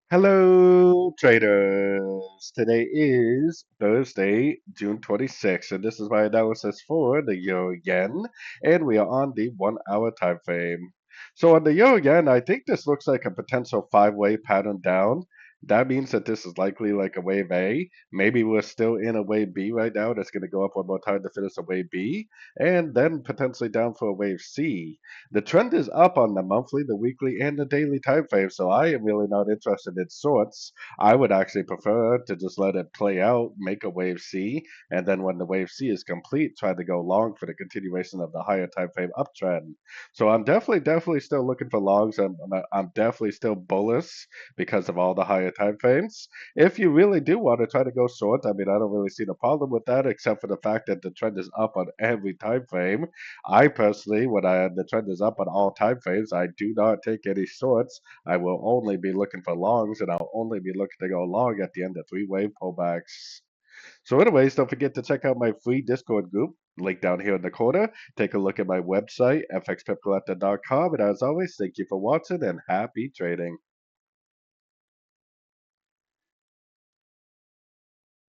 Hello, traders. Today is Thursday, June 26th, and this is my analysis for the Euro Yen, and we are on the 1 hour time frame. So on the Euro Yen, I think this looks like a potential five-way pattern down. That means that this is likely like a wave A. Maybe we're still in a wave B right now. That's going to go up one more time to finish a wave B, and then potentially down for a wave C. The trend is up on the monthly, the weekly, and the daily time frame, so I am really not interested in shorts. I would actually prefer to just let it play out, make a wave C, and then when the wave C is complete, try to go long for the continuation of the higher time frame uptrend. So I'm definitely still looking for longs. I'm definitely still bullish because of all the higher time frames. If you really do want to try to go short, I mean, I don't really see the problem with that, except for the fact that the trend is up on every time frame. I personally, when the trend is up on all time frames, I do not take any shorts. I will only be looking for longs, and I'll only be looking to go long at the end of three-wave pullbacks. So, anyways, don't forget to check out my free Discord group, link down here in the corner. Take a look at my website, fxpipcollector.com. And as always, thank you for watching and happy trading.